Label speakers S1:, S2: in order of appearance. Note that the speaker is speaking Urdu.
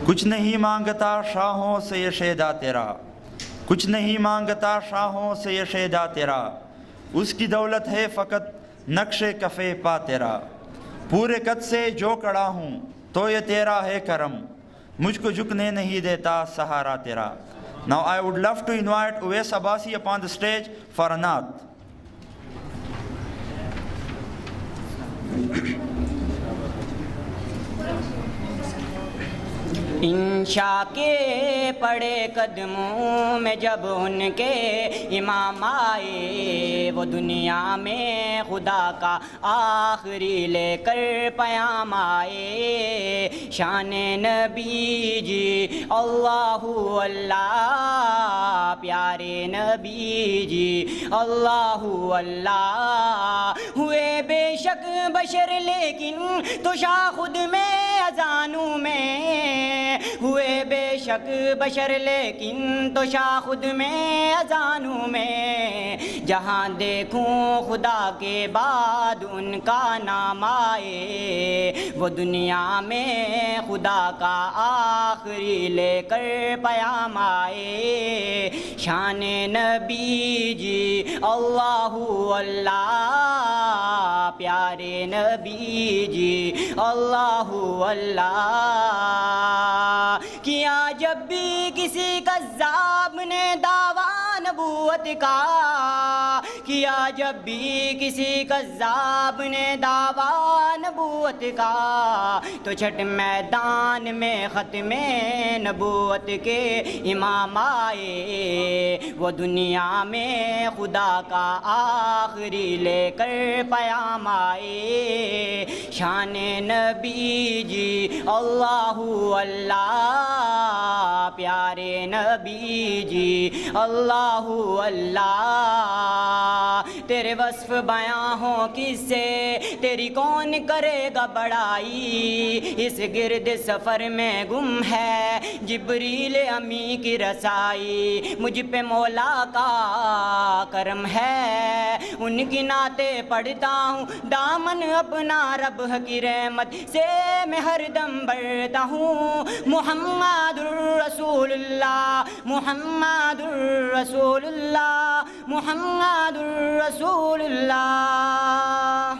S1: کچھ نہیں مانگتا شاہوں سے یہ شیدا تیرا، کچھ نہیں مانگتا شاہوں سے یہ شیدا تیرا، اس کی دولت ہے فقط نقش کفے پا تیرا، پورے قد سے جو کڑا ہوں تو یہ تیرا ہے کرم، مجھ کو جھکنے نہیں دیتا سہارا تیرا. Now I would love to invite Uwais Abbasi upon the stage for a naat.
S2: انشاء کے پڑے قدموں میں جب ان کے امام آئے، وہ دنیا میں خدا کا آخری لے کر پیام آئے. شان نبی جی اللہ اللہ، پیارے نبی جی اللہ اللہ، ہوئے بے شک بشر لیکن تو شاہ خود میں اذانوں میں، ہوئے بے شک بشر لیکن تو شاہ خود میں اذانوں میں. جہاں دیکھوں خدا کے بعد ان کا نام آئے، وہ دنیا میں خدا کا آخری لے کر پیام آئے. شان نبی جی اللہ اللہ، پیارے نبی جی اللہ اللہ. کیا جب بھی کسی کذاب نے دعویٰ نبوت کا، کیا جب بھی کسی کذاب نے دعویٰ نبوت کا، تو چھٹ میدان میں ختم نبوت کے امام آئے، وہ دنیا میں خدا کا آخری لے کر پیام آئے. شان نبی جی اللہ اللہ، پیارے نبی جی اللہ اللہ. تیرے وصف بیاں ہوں کس سے، تیری کون کرے گا بڑائی، اس گرد سفر میں گم ہے جبریل امی کی رسائی. مجھ پہ مولا کا کرم ہے، ان کی نعتیں پڑھتا ہوں، دامن اپنا رب کی رحمت سے میں ہر دم بڑھتا ہوں. محمد الرسول اللہ، محمد الرسول اللہ، محمد الرسول اللہ.